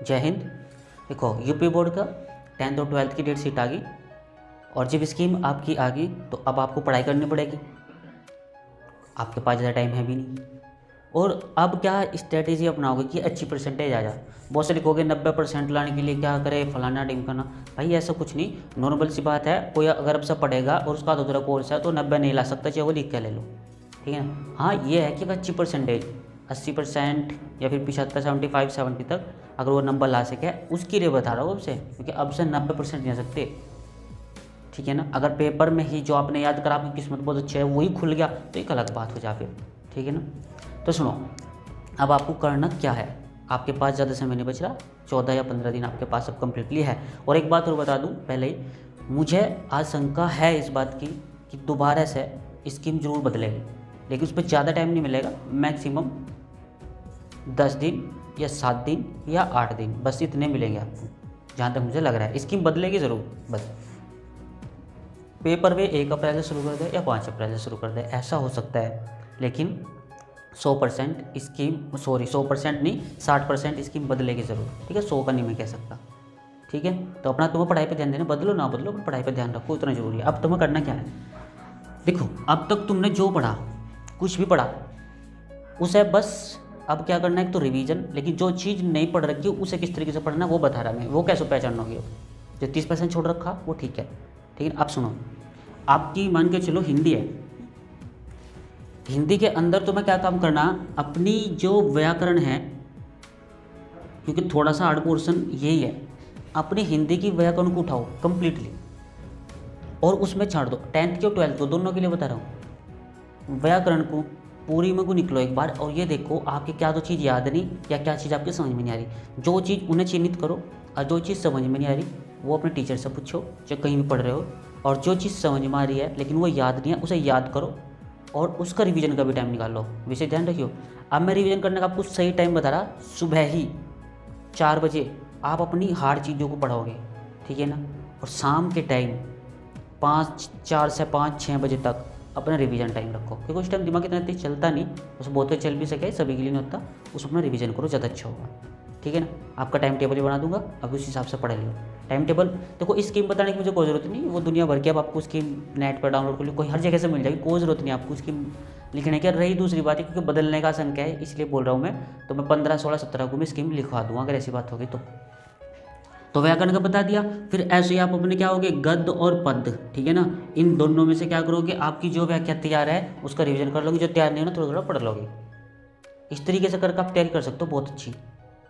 जय हिंद। देखो UP board का 10th और 12th की डेट शीट आ गई, और जब स्कीम आपकी आ गई तो अब आपको पढ़ाई करनी पड़ेगी। आपके पास ज़्यादा टाइम है भी नहीं। और अब क्या स्ट्रेटेजी अपनाओगे कि अच्छी परसेंटेज आ जाए। बहुत से लिखोगे 90% लाने के लिए क्या करे, फलाना टीम करना। भाई ऐसा कुछ नहीं, नॉर्मल सी बात है। कोई अगर अब से पढ़ेगा और उसका दूसरा कोर्स है तो 90 नहीं ला सकता, चाहे वो लिख के ले लो, ठीक है ना। हाँ ये है कि अगर अच्छी परसेंटेज 80% या फिर 75, 75, 70 तक अगर वो नंबर ला सके, उसके लिए बता रहा हूँ अब से, क्योंकि अब से 90% नहीं आ सकते, ठीक है ना। अगर पेपर में ही जो आपने याद करा, आपकी किस्मत बहुत अच्छी है, वही खुल गया तो एक अलग बात हो जा फिर, ठीक है ना। तो सुनो, अब आपको करना क्या है। आपके पास ज़्यादा समय नहीं बच रहा, 14 या 15 दिन आपके पास अब कम्प्लीटली है। और एक बात और बता दूं पहले ही, मुझे आशंका है इस बात की कि दोबारा से स्कीम जरूर बदलेगी, लेकिन उस पर ज़्यादा टाइम नहीं मिलेगा। मैक्सिमम 10 दिन या 7 दिन या 8 दिन, बस इतने मिलेंगे आपको, जहाँ तक मुझे लग रहा है। स्कीम बदलेगी ज़रूर, बस पेपर वे 1 अप्रैल से शुरू कर दे या 5 अप्रैल से शुरू कर दे, ऐसा हो सकता है। लेकिन 100% स्कीम, 100% नहीं, 60% स्कीम बदलेगी ज़रूर, ठीक है। 100 का नहीं मैं कह सकता, ठीक है। तो अपना तुम्हें पढ़ाई पे ध्यान देना, बदलो ना बदलो, पर पढ़ाई पे ध्यान रखो, इतना ज़रूरी है। अब तुम्हें करना क्या है, देखो अब तक तुमने जो पढ़ा, कुछ भी पढ़ा, उसे बस अब क्या करना है, एक तो रिवीजन। लेकिन जो चीज़ नहीं पढ़ रखी उसे किस तरीके से पढ़ना है वो बता रहा मैं, वो कैसे पहचानोगे। जो 30% छोड़ रखा वो ठीक है, ठीक है। अब सुनो, आपकी मान के चलो हिंदी है, हिंदी के अंदर तुम्हें क्या काम करना, अपनी जो व्याकरण है, क्योंकि थोड़ा सा हार्ड पोर्शन यही है, अपनी हिंदी की व्याकरण को उठाओ कंप्लीटली और उसमें छाड़ दो। 10th की और 12th को दोनों के लिए बता रहा हूँ। व्याकरण को पूरी में को निकलो एक बार, और ये देखो आपकी क्या तो चीज़ याद नहीं या क्या चीज़ आपकी समझ में नहीं आ रही। जो चीज़ उन्हें चिन्हित करो, और जो चीज़ समझ में नहीं आ रही वो अपने टीचर से पूछो जो कहीं भी पढ़ रहे हो। और जो चीज़ समझ में आ रही है लेकिन वो याद नहीं है, उसे याद करो और उसका रिवीजन का भी टाइम निकाल लो। विषय ध्यान रखियो। अब मैं रिवीजन करने का आपको सही टाइम बता रहा, सुबह ही 4 बजे आप अपनी हार्ड चीज़ों को पढ़ोगे, ठीक है ना। और शाम के टाइम 4 से 5-6 बजे तक अपना रिवीजन टाइम रखो, क्योंकि उस टाइम दिमाग इतना तेज चलता नहीं, उस बहुत चल भी सके, सभी के लिए नहीं होता। उस अपना रिवीजन करो, ज़्यादा अच्छा होगा, ठीक है ना। आपका टाइम टेबल ही बना दूंगा, अब उस हिसाब से पढ़ लियो। टाइम टेबल देखो, स्कीम बताने की मुझे कोई ज़रूरत नहीं, वो दुनिया भर की अब आपको स्कीम नेट पर डाउनलोड कर लो, कोई हर जगह से मिल जाएगी, कोई ज़रूरत नहीं आपको स्कीम लिखने की। रही दूसरी बात है, क्योंकि बदलने का आशंका है इसलिए बोल रहा हूँ मैं, तो मैं 15, 16, 17 को मैं स्कीम लिखवा दूँगा अगर ऐसी बात होगी तो व्याकरण का बता दिया। फिर ऐसे ही आप अपने क्या होगे, गद्य और पद्य, ठीक है ना। इन दोनों में से क्या करोगे, आपकी जो व्याख्या तैयार है उसका रिवीजन कर लोगे, जो तैयार नहीं है ना थोड़ा थोड़ा पढ़ लोगे। इस तरीके से करके आप तैयारी कर सकते हो बहुत अच्छी।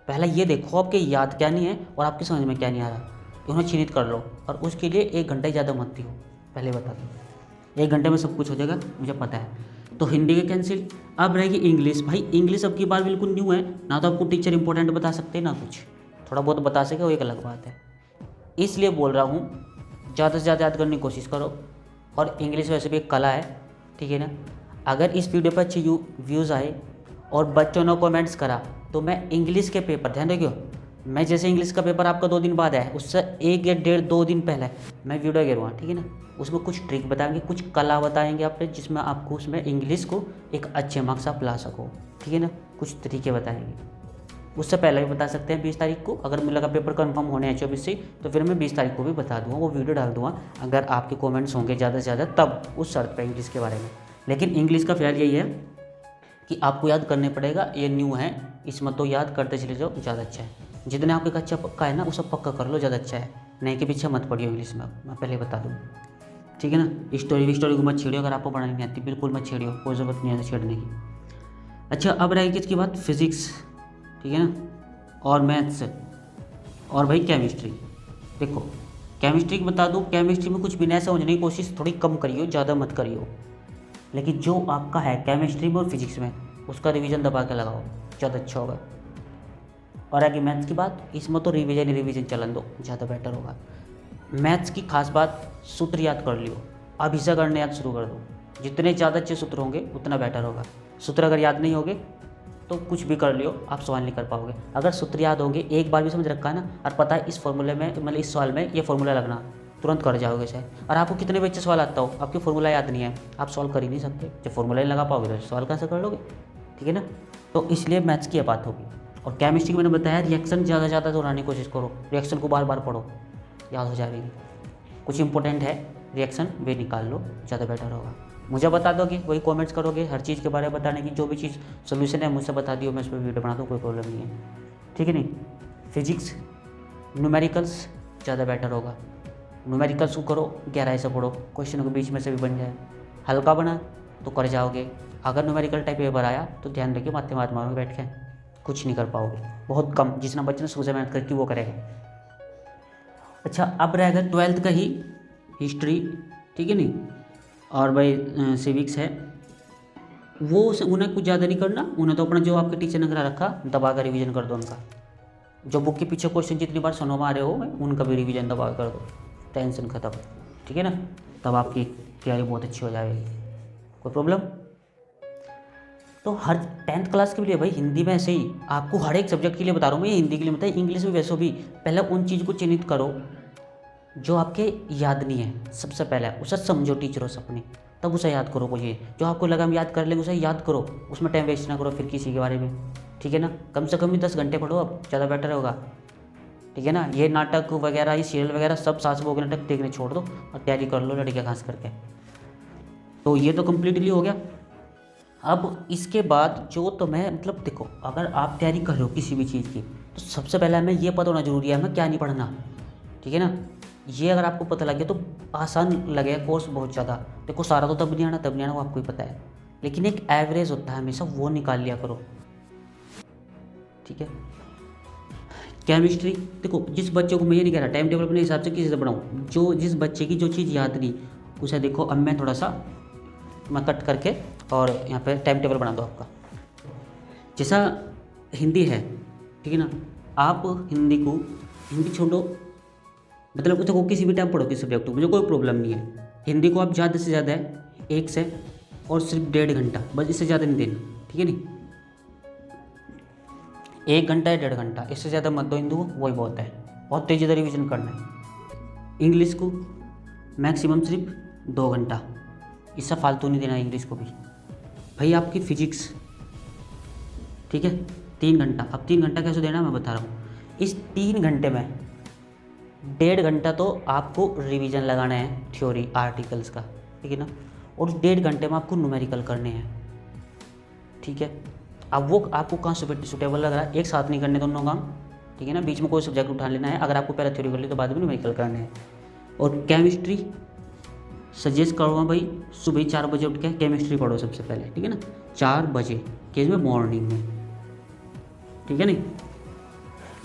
पहला ये देखो आपके याद क्या नहीं है और आपकी समझ में क्या नहीं आ रहा, उन्हें चिन्हित कर लो। और उसके लिए 1 घंटा ज़्यादा मत दियो, पहले बता दो। 1 घंटे में सब कुछ हो जाएगा, मुझे पता है। तो हिंदी के कैंसिल। अब रहेगी इंग्लिश। भाई इंग्लिश अब की बार बिल्कुल न्यू है ना, तो आपको टीचर इंपॉर्टेंट बता सकते ना कुछ, थोड़ा बहुत बता सके वो एक अलग बात है। इसलिए बोल रहा हूँ ज़्यादा से ज़्यादा याद करने की कोशिश करो। और इंग्लिश वैसे भी एक कला है, ठीक है ना। अगर इस वीडियो पर अच्छे व्यूज़ आए और बच्चों ने कमेंट्स करा तो मैं इंग्लिश के पेपर, ध्यान रखियो, मैं जैसे इंग्लिश का पेपर आपका 2 दिन बाद है, उससे 1 या 1.5-2 दिन पहले मैं वीडियो गिरवा, ठीक है ना। उसमें कुछ ट्रिक बताएंगे, कुछ कला बताएंगे आप पे, जिसमें आपको उसमें इंग्लिश को एक अच्छे मार्क्स आप ला सको, ठीक है ना। कुछ तरीके बताएंगे, उससे पहले भी बता सकते हैं 20 तारीख को। अगर मुझे लगा पेपर कंफर्म होने हैं 24 से, तो फिर मैं 20 तारीख को भी बता दूंगा, वो वीडियो डाल दूंगा अगर आपके कमेंट्स होंगे ज़्यादा से ज़्यादा, तब उस शर्त पे इंग्लिश के बारे में। लेकिन इंग्लिश का ख्याल यही है कि आपको याद करने पड़ेगा, ये न्यू है, इसमें तो याद करते चले जाओ, ज़्यादा अच्छा है। जितने आपके कच्चा पक्का है ना वो सब पक्का कर लो, ज़्यादा अच्छा है। नहीं के पीछे मत पढ़ियो इंग्लिश में, मैं पहले बता दूँ, ठीक है ना। स्टोरी को मत छेड़ियो, अगर आपको पढ़ानी नहीं आती बिल्कुल मत छेड़ियो, कोई ज़रूरत नहीं है छेड़ने की। अच्छा अब रहेगी किसकी बात, फिज़िक्स, ठीक है ना, और मैथ्स, और भाई केमिस्ट्री। देखो केमिस्ट्री की बता दूँ, केमिस्ट्री में कुछ भी नया समझने की कोशिश थोड़ी कम करियो, ज़्यादा मत करियो। लेकिन जो आपका है केमिस्ट्री में और फिजिक्स में, उसका रिवीजन दबा के लगाओ, ज़्यादा अच्छा होगा। और आगे मैथ्स की बात, इसमें तो रिवीजन ही रिवीजन चलन दो, ज़्यादा बेटर होगा। मैथ्स की खास बात, सूत्र याद कर लियो, अभी से करने याद शुरू कर दो। जितने ज़्यादा अच्छे सूत्र होंगे उतना बेटर होगा। सूत्र अगर याद नहीं होंगे तो कुछ भी कर लियो, आप सवाल नहीं कर पाओगे। अगर सूत्र याद होंगे, एक बार भी समझ रखा है ना, और पता है इस फॉर्मूले में, मतलब इस सवाल में ये फॉर्मूला लगना, तुरंत कर जाओगे सर। और आपको कितने भी अच्छे सवाल आता हो, आपके फॉर्मूला याद नहीं है, आप सॉल्व कर ही नहीं सकते। जब फॉर्मूला नहीं लगा पाओगे तो सवाल कैसे कर लोगे, ठीक है ना। तो इसलिए मैथ्स की बात होगी। और केमिस्ट्री में मैंने बताया रिएक्शन ज़्यादा से ज़्यादा दोहराने की कोशिश करो, रिएक्शन को बार बार पढ़ो, याद हो जाएगी। कुछ इंपॉर्टेंट है रिएक्शन वे निकाल लो, ज़्यादा बेटर होगा। मुझे बता दोगे, वही कमेंट्स करोगे हर चीज़ के बारे में बताने की, जो भी चीज़ सोल्यूशन है मुझसे बता दियो, मैं उस पर वीडियो बना दूँ, कोई प्रॉब्लम नहीं है, ठीक है नहीं। फिजिक्स न्यूमेरिकल्स ज़्यादा बेटर होगा, न्यूमेरिकल्स को करो, गहराई से पढ़ो, क्वेश्चन के बीच में से भी बन जाए, हल्का बना तो कर जाओगे। अगर न्यूमेरिकल टाइप पेपर आया तो ध्यान रखिए माथे मारोगे बैठ के, कुछ नहीं कर पाओगे, बहुत कम, जितना बच्चे ने शुरू से मेहनत करके वो करेगा। अच्छा अब रहेगा 12th का ही हिस्ट्री, ठीक है नहीं, और भाई सिविक्स है, वो उन्हें कुछ ज़्यादा नहीं करना, उन्हें तो अपना जो आपके टीचर ने करा रखा दबा कर रिविज़न कर दो उनका, जो बुक के पीछे क्वेश्चन जितनी बार सुनो आ रहे हो उनका भी रिवीजन दबा कर दो, टेंशन खत्म, ठीक है ना। तब आपकी तैयारी बहुत अच्छी हो जाएगी, कोई प्रॉब्लम। तो हर 10th क्लास के लिए भाई हिंदी में ऐसे ही आपको हर एक सब्जेक्ट के लिए बता रहा हूँ मैं, हिंदी के लिए बताइए, इंग्लिश में वैसे भी पहले उन चीज़ को चिन्हित करो जो आपके याद नहीं है, सबसे पहले उसे समझो टीचरों से अपने, तब उसे याद करो। कोई जो आपको लगा हम याद कर लेंगे उसे याद करो, उसमें टाइम वेस्ट ना करो फिर किसी के बारे में, ठीक है ना। कम से कम भी 10 घंटे पढ़ो, अब ज़्यादा बेटर होगा, ठीक है ना। ये नाटक वगैरह, ये सीरियल वगैरह सब सास बहू के नाटक देखने छोड़ दो और तैयारी कर लो लड़कियाँ खास करके। तो ये तो कम्प्लीटली हो गया। अब इसके बाद जो तो मैं मतलब देखो, अगर आप तैयारी कर रहे हो किसी भी चीज़ की तो सबसे पहले हमें ये पता होना जरूरी है हमें क्या नहीं पढ़ना, ठीक है ना। ये अगर आपको पता लग गया तो आसान लगेगा कोर्स बहुत ज़्यादा। देखो सारा तो तब नहीं आना वो आपको ही पता है, लेकिन एक एवरेज होता है हमेशा, वो निकाल लिया करो, ठीक है। केमिस्ट्री देखो, जिस बच्चे को मैं ये नहीं कह रहा टाइम टेबल अपने हिसाब से किसी से पढ़ाऊँ, जो जिस बच्चे की जो चीज़ याद नहीं उसे देखो, अब मैं थोड़ा सा मैं कट करके और यहाँ पे टाइम टेबल बना दो आपका। जैसा हिंदी है, ठीक है ना, आप हिंदी छोड़ो, मतलब देखो किसी भी टाइम पढ़ो किसी सब्जेक्ट को, मुझे कोई प्रॉब्लम नहीं है। हिंदी को आप ज़्यादा से ज़्यादा 1 से और सिर्फ 1.5 घंटा, बस इससे ज़्यादा नहीं देना, ठीक है नहीं। 1 घंटा या 1.5 घंटा, इससे ज़्यादा मत दो हिंदू को, वही बहुत है, बहुत तेज़ी से रिविजन करना है। इंग्लिश को मैक्सिमम सिर्फ 2 घंटा, इससे फालतू नहीं देना इंग्लिश को भी। भाई आपकी फिजिक्स, ठीक है, 3 घंटा। अब 3 घंटा कैसे देना मैं बता रहा हूँ। इस 3 घंटे में 1.5 घंटा तो आपको रिवीजन लगाना है थ्योरी आर्टिकल्स का, ठीक है ना, और 1.5 घंटे में आपको न्यूमेरिकल करने हैं, ठीक है। अब वो आपको कहाँ सुटेबल लग रहा है, एक साथ नहीं करने दोनों काम, ठीक है ना, बीच में कोई सब्जेक्ट उठा लेना है। अगर आपको पहले थ्योरी कर ली तो बाद में न्यूमेरिकल करने हैं। और केमिस्ट्री सजेस्ट करूँगा भाई सुबह 4 बजे उठ के केमिस्ट्री पढ़ो सबसे पहले, ठीक है ना, 4 बजे केस में मॉर्निंग में, ठीक है नहीं।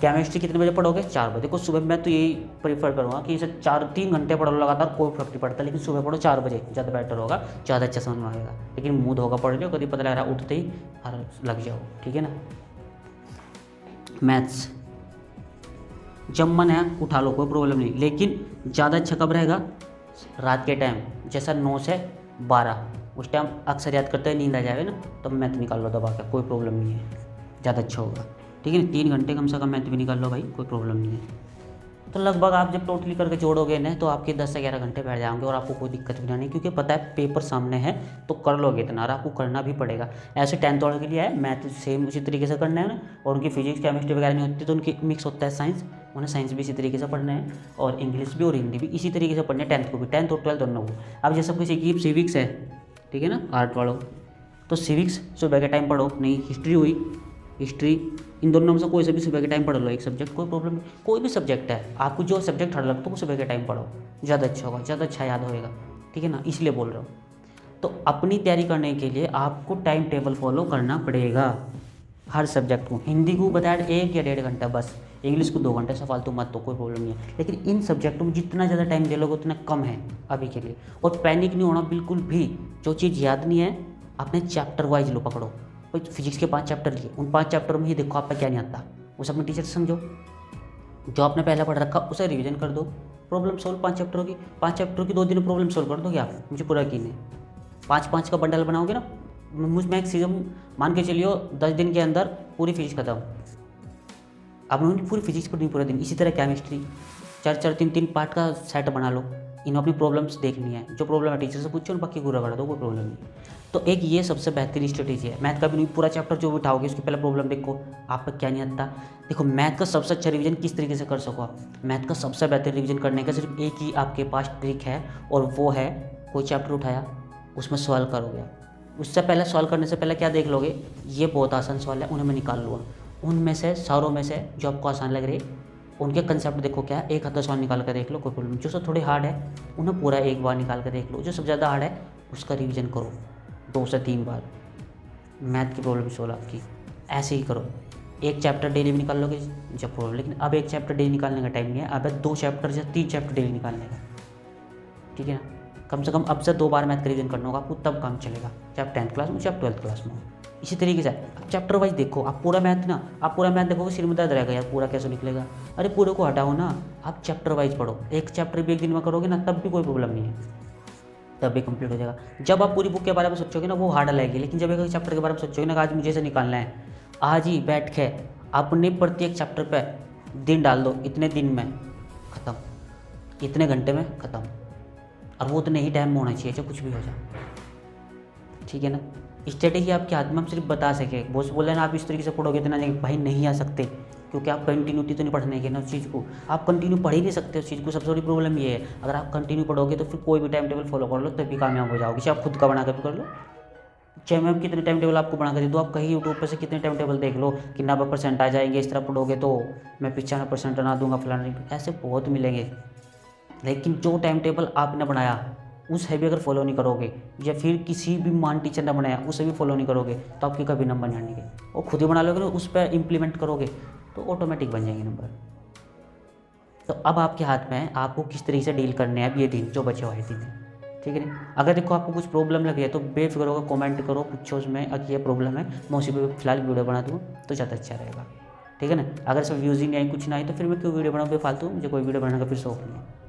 केमिस्ट्री कितने बजे पढ़ोगे, 4 बजे को सुबह। मैं तो यही प्रीफर करूँगा कि इसे 3 घंटे पढ़ो लगातार, कोई फर्क नहीं पड़ता, लेकिन सुबह पढ़ो 4 बजे, ज़्यादा बेटर होगा, ज़्यादा अच्छा समझ में आएगा। लेकिन मूड होगा पढ़ लो, कभी पता लग रहा है उठते ही लग जाओ, ठीक है ना। मैथ्स जब मन है उठा लो, कोई प्रॉब्लम नहीं, लेकिन ज़्यादा अच्छा कब रहेगा, रात के टाइम, जैसा 9 से 12, उस टाइम अक्सर याद करते हैं नींद आ जाएगा ना, तो मैथ निकाल लो दबा के, कोई प्रॉब्लम नहीं है, ज़्यादा अच्छा होगा, ठीक है ना। 3 घंटे कम से कम मैथ भी निकाल लो भाई, कोई प्रॉब्लम नहीं है। तो लगभग आप जब टोटली करके जोड़ोगे ना तो आपके 10 से 11 घंटे बैठ जाएंगे और आपको कोई दिक्कत भी नहीं, क्योंकि पता है पेपर सामने है तो कर लोगे इतना, और आपको करना भी पड़ेगा। ऐसे 10th वालों के लिए है मैथ सेम उसी तरीके से करना है ना, और उनकी फिजिक्स केमिस्ट्री वगैरह नहीं होती तो उनकी मिक्स होता है साइंस, उन्हें साइंस भी इसी तरीके से पढ़ना है और इंग्लिश भी और हिंदी भी इसी तरीके से पढ़ना है, 10th को भी, 10th और 12th दोनों को। अब जैसे किसी की सिविक्स है, ठीक है ना, आर्ट वालों, तो सिविक्स सुबह के टाइम पढ़ो, नहीं हिस्ट्री हुई, हिस्ट्री, इन दोनों में से कोई से भी सुबह के टाइम पढ़ लो एक सब्जेक्ट, कोई प्रॉब्लम नहीं। कोई भी सब्जेक्ट है आपको जो सब्जेक्ट हर लगता है वो सुबह के टाइम पढ़ो, ज़्यादा अच्छा होगा, ज़्यादा अच्छा याद होएगा, ठीक है ना, इसलिए बोल रहा हूँ। तो अपनी तैयारी करने के लिए आपको टाइम टेबल फॉलो करना पड़ेगा हर सब्जेक्ट को। हिंदी को बताया 1 या 1.5 घंटा बस, इंग्लिश को 2 घंटे से फालतू मत, तो कोई प्रॉब्लम नहीं है। लेकिन इन सब्जेक्टों में जितना ज़्यादा टाइम दे लोगे उतना कम है अभी के लिए। और पैनिक नहीं होना बिल्कुल भी, जो चीज़ याद नहीं है अपने चैप्टर वाइज लो पकड़ो। कोई फिजिक्स के 5 चैप्टर लिए, उन 5 चैप्टर में ही देखो आपका क्या नहीं आता, उसे अपने टीचर से समझो, जो आपने पहले पढ़ रखा उसे रिवीजन कर दो, प्रॉब्लम सोल्व। 5 चैप्टरों की 5 चैप्टरों की 2 दिन में प्रॉब्लम सोल्व कर दोगे आप, मुझे पूरा यकीन है। 5-5 का बंडल बनाओगे ना, मुझ मैक्सिमम मान के चलियो 10 दिन के अंदर पूरी फिजिक्स खत्म। अब उन्होंने पूरी फिजिक्स पढ़नी पूरा दिन। इसी तरह केमिस्ट्री 4-4, 3-3 पार्ट का सेट बना लो, इन्हें अपनी प्रॉब्लम्स देखनी है, जो प्रॉब्लम है टीचर से पूछो और बाकी पूरा करा दो, कोई प्रॉब्लम नहीं। तो एक ये सबसे बेहतरीन स्ट्रेटेजी है। मैथ का भी नहीं, पूरा चैप्टर जो उठाओगे उसकी पहले प्रॉब्लम देखो आपका क्या नहीं आता। देखो मैथ का सबसे अच्छा रिवीजन किस तरीके से कर सको आप, मैथ का सबसे बेहतर रिवीजन करने का सिर्फ एक ही आपके पास ट्रिक है, और वो है कोई चैप्टर उठाया उसमें सॉल्व करोगे। उससे पहले सॉल्व करने से पहले क्या देख लोगे, ये बहुत आसान सवाल है, उन्हें मैं निकाल लूँगा। उनमें से सारों में से जो आपको आसान लग रही है उनके कंसेप्ट देखो क्या है, एक आधा सवाल निकाल कर देख लो, कोई प्रॉब्लम। जो सब थोड़े हार्ड है उन्हें पूरा एक बार निकाल कर देख लो, जो सबसे ज़्यादा हार्ड है उसका रिवीजन करो 2 से 3 बार। मैथ की प्रॉब्लम सॉल्व आपकी ऐसे ही करो, एक चैप्टर डेली भी निकाल लोगे जब प्रॉब्लम। लेकिन अब एक चैप्टर डेली निकालने का टाइम नहीं है, अब 2 चैप्टर या 3 चैप्टर डेली निकालने का, ठीक है ना। कम से कम अब से 2 बार मैथ का रिवीजन करना होगा आपको, तब काम चलेगा, चाहे आप 10th क्लास में चाहे 12th क्लास में हो। इसी तरीके से आप चैप्टर वाइज देखो, आप पूरा मैथ ना, आप पूरा मैथ देखोगे सिर में दर्द रहेगा यार, पूरा कैसे निकलेगा। अरे पूरे को हटाओ ना, आप चैप्टर वाइज पढ़ो, एक चैप्टर भी एक दिन में करोगे ना तब भी कोई प्रॉब्लम नहीं है, तब भी कंप्लीट हो जाएगा। जब आप पूरी बुक के बारे में सोचोगे ना वो हार्ड लगेगी, लेकिन जब एक चैप्टर के बारे में सोचोगे ना आज मुझे इसे निकालना है, आज ही बैठ के अपने प्रत्येक चैप्टर पर दिन डाल दो, इतने दिन में ख़त्म, इतने घंटे में ख़त्म, और वो उतने ही टाइम में होना चाहिए जो कुछ भी हो जाए, ठीक है ना। स्ट्रेटेजी आपके हाथ में हम सिर्फ बता सके, बॉस बोले ना आप इस तरीके से पढ़ोगे तो ना भाई नहीं आ सकते, क्योंकि आप कंटिन्यूटी तो नहीं पढ़ने के ना उस चीज़ को, आप कंटिन्यू पढ़ ही नहीं सकते उस चीज़ को। सबसे बड़ी प्रॉब्लम ये है, अगर आप कंटिन्यू पढ़ोगे तो फिर कोई भी टाइम टेबल फॉलो कर लो तभी कामयाब हो जाओगे, चाहे आप खुद का बना कर भी कर लो, चाहे मैं कितने टाइम टेबल आपको बना कर दे दो, आप कहीं यूट्यूब पर से कितने टाइम टेबल देख लो कि 90% आ जाएंगे, इस तरह पढ़ोगे तो मैं 95% बना दूंगा फलाना, ऐसे बहुत मिलेंगे। लेकिन जो टाइम टेबल आपने बनाया उसे भी अगर फॉलो नहीं करोगे, या फिर किसी भी मान टीचर ने बनाया उसे भी फॉलो नहीं करोगे, तो आपके कभी नंबर नहीं आएंगे। और खुद ही बना लोगे ना, उस पर इम्प्लीमेंट करोगे तो ऑटोमेटिक बन जाएंगे नंबर। तो अब आपके हाथ में है आपको किस तरीके से डील करने हैं अब ये दिन जो बचे हुए दिन है, ठीक है ना। अगर देखो आपको कुछ प्रॉब्लम लगी है तो बेफिक्र होकर कमेंट करो, पूछो उसमें अगर ये प्रॉब्लम है, मैं उसी पर फिलहाल वीडियो बना दूँ तो ज़्यादा अच्छा रहेगा, ठीक है ना। अगर इसमें व्यूज़ ही नहीं आई, कुछ ना आई, तो फिर मैं क्यों वीडियो बनाऊँ बेफालतू, मुझे कोई वीडियो बनाने का फिर शौक नहीं है।